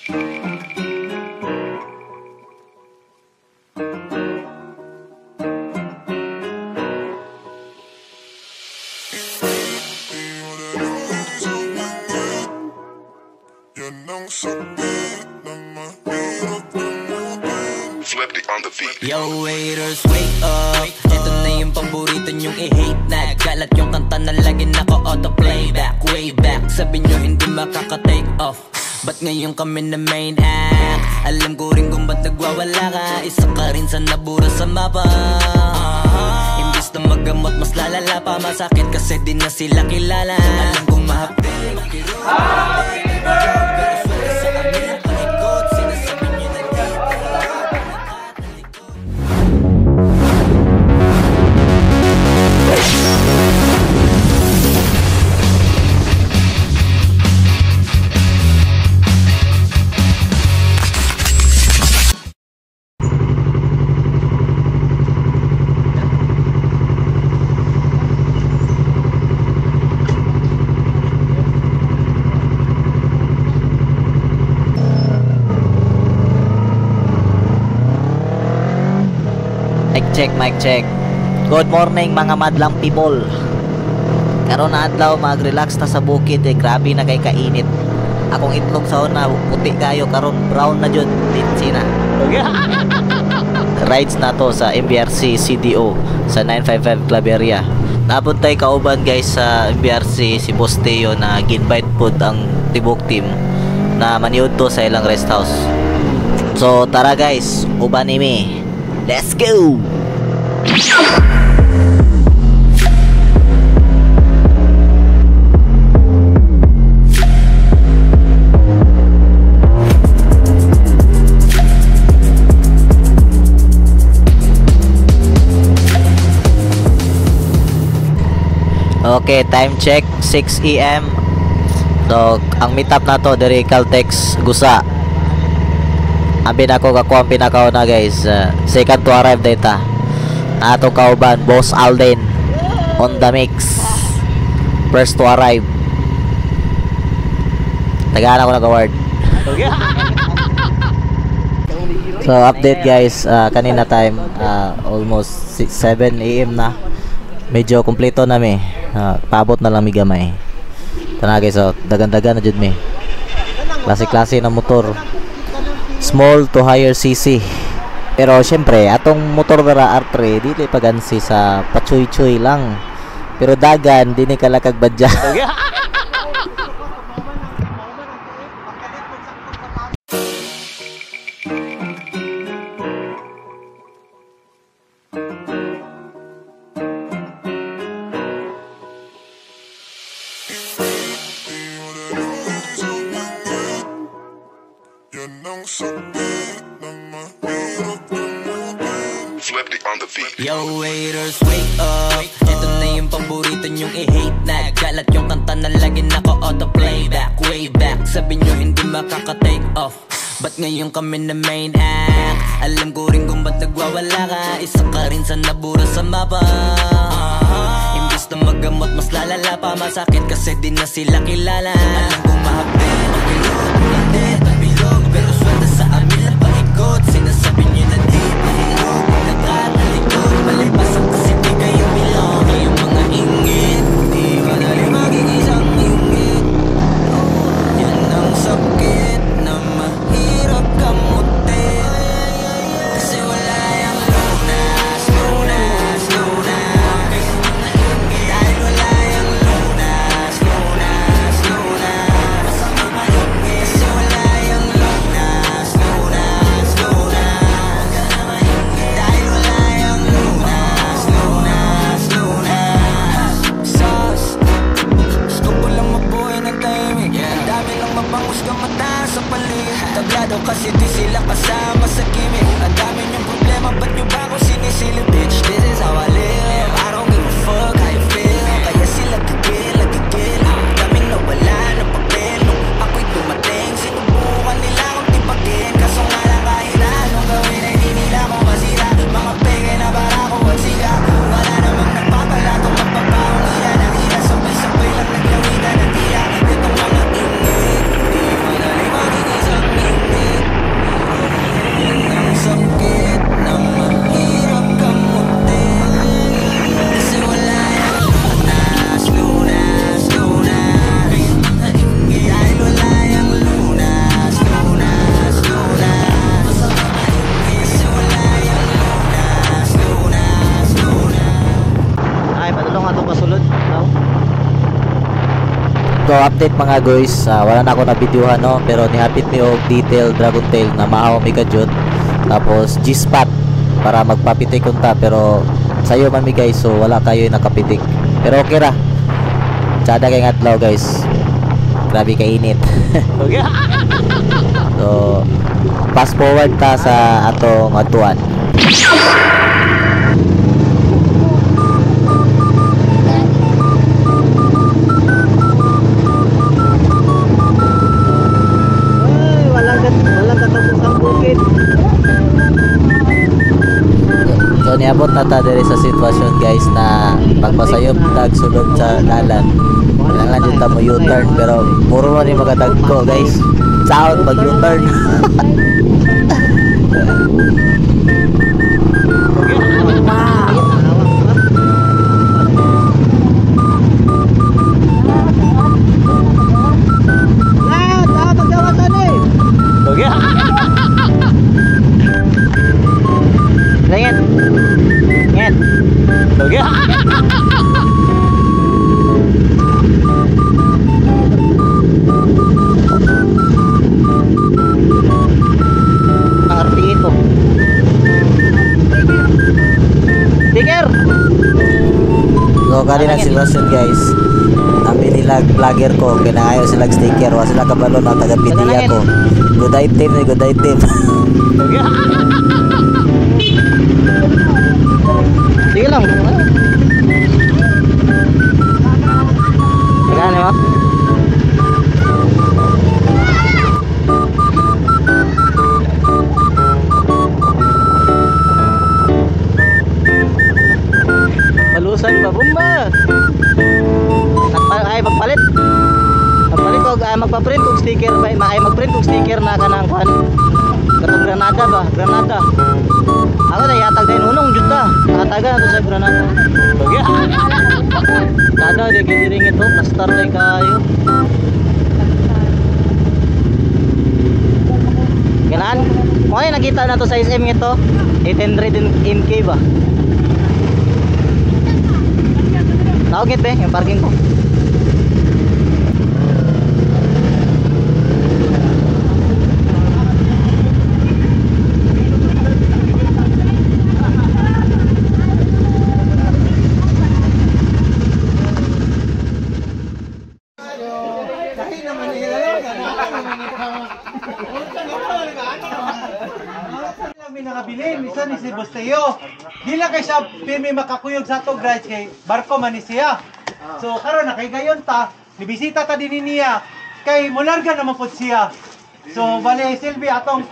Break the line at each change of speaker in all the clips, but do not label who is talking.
Yo waiters, wake up. Ito na yung paborito nyong i-hate na. Galat yung kanta na lagi naka-auto-playback. Way back, sabi nyo hindi makaka-take off. Ba't ngayon kami na main act? Alam ko rin kung ba't nagwawala ka. Isa ka rin sa nabura sa mapa. Imbis na magamot, mas lalala pa. Masakit kasi di na sila kilala. Alam kong mahapde. Happy birthday!
Mic check. Good morning mga madlang people. Karon na adlaw mag-relax ta sa bukid grabe na kay kainit. Akong itlog sa una puti kayo karon brown na jud ditsi na. Rides na to sa MBRC CDO sa 955 Club area. Napuntay kauban guys sa MBRC si Boss Teo na ginvite pod ang tibok team na maniud to sa ilang rest house. So tara guys, uban nimi. Let's go. Okay, time check 6 AM. So, ang meetup na to dari Caltex Gusa. Abi na ko kakuha ang pinakaw na guys. Second to arrive data. Ato kauban Boss Alden on the mix. First to arrive. Tagaan ako nag-award. So update guys, kanina time almost 7 AM na. Medyo kompleto na mi. Paabot na lang mi gamay. Tana guys, so dagan-dagan na jud mi. Klase-klase na motor. Small to higher CC. Pero syempre atong motor dara R3 dili pagansi sa pachuy-chuy lang. Pero dagan dini kalakag badya.
Yo waiters, wake up. Ito na yung paborito nyong i-hate na. Galat yung kanta na lagi naka-auto-playback. Way back, sabi nyo hindi makaka-take off. Ba't ngayon kami na main act? Alam ko rin kung ba't nagwawala ka. Isa ka rin sa nabura sa mapa. Imbis na magamot, mas lalala pa. Masakit kasi di na sila kilala. Alam kong mahapde, mabilog, hindi tabilog. Pero swelta sa amin lang paikot. Sinasabi nyo na di mahilog. Nagkatalikod, malipasan kasi di kayo bilong. Yung mga ingit, di madali maging isang ingit. Yan ang sakit na mahirap kamutin. Kasi wala yung lunas, lunas, lunas. Dahil wala yung lunas, lunas, lunas. Kasi wala yung lunas, lunas, lunas. Dahil wala yung lunas, lunas, lunas. Sus, gusto ko lang mabuhay ng timing. Ang dami lang mabangus kang mata sa paligid. Tablado kasi di sila kasama sa gimmick. Ang dami niyong problema, ba't niyo ba ako sinisilip? Bitch, this is how I live. I don't give a fuck how you feel. Kaya sila gigil, gigil. Daming nawala ng papel. Nung ako'y dumating, sinubukan nila akong tipagin. Kaso nga lang kahit anong gawin ay di nila ako masira. Mga peke na para ako ang siga. Wala namang nagpapalato, magpapahungira ng hira. Sabay-sabay lang naglawitan ng tira. Itong mga ingit, di madali maging isang ingit.
update mga guys, wala na ako na videohan no, pero nihapit mi og detail dragon tail na maaw mi kadyot. Tapos G-spot para magpapitik unta, pero sayo man mi guys, so wala kayo nakapitik. Pero okay ra. Tsada kay ngadlaw guys. Grabe ka init. So fast forward ta sa atong atuan. So niabot na ta diri sa sitwasyon guys na pagpasayop tag sulod sa dalan. Kailangan din ta mo U-turn, pero puro man yung magadagko guys. Sound pag U-turn. So kanina sitwasyon guys, ambil nilag vlogger ko, kinahayo silang sticker, wa sila kabalo na taga PDA ko. Good item ni good item. Sige lang. Gana mo? Malusan pa bomba. Ay magpalit. Magpalit og magpa-print og sticker ba, ay mag-print og sticker na kanang kan. Katong Granada ba? Granada. Ako na yatag din unong jud ta. Nakataga na to sa Granada. Bagya. Kada de gidiring ito, plaster na kayo. Ganaan. Moy nakita na to sa SM ito. 800 MK ba? Tawagit be, yung parking ko.
Nakabili, minsan ni si Busteo. Dila kay siya pirmi makakuyog sa to guys kay barko man ni siya. So karon na kay gayon ta, nibisita ta din niya kay mularga naman pud siya. So bale Silvi atong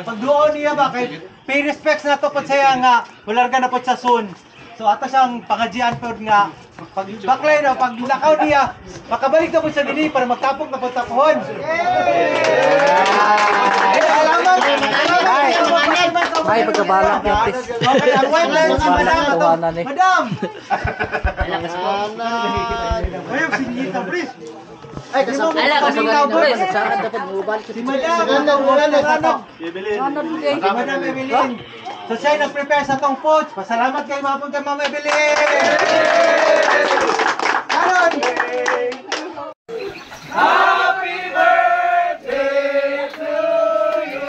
pagduo niya ba kay pay respects na to pud siya nga mularga na pud sa soon. So ato siyang pangadjian pod nga pag baklay na pag lakaw niya makabalik na pud sa dinhi para magtapok na pud tapuhon.
Ay, pagkabalak niya, please.
Okay, ang white line si Madam. Madam! Ayun, sinita, please. Ay, kasama ko rin. Si Madam, Madam Evelyn. So siya nag-prepare sa tong foods. Pasalamat kayo mga kay Mama Evelyn. Karon! Happy birthday to you.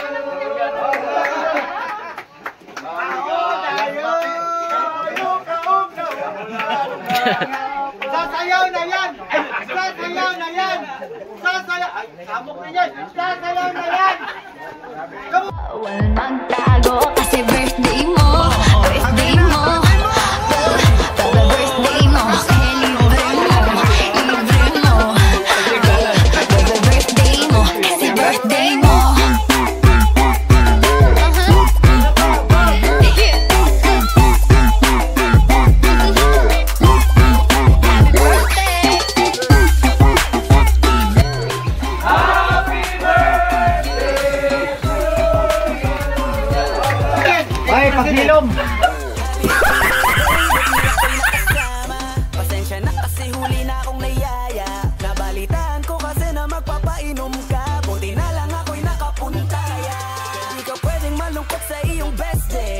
Sasayaw na yan! Sasayaw na yan! Sasayaw! Ay, kamok na yan! Sasayaw na yan!
Huwag magtago kasi birthday mo. Birthday mo. Birthday mo. Libre mo. Birthday mo. Kasi birthday mo.
Ay, paghilom!
Pasensya na kasi huli na akong nayaya. Nabalitaan ko kasi na magpapainom ka. Buti na lang ako'y nakapuntaya. Di ka pwedeng malungkot sa iyong best day.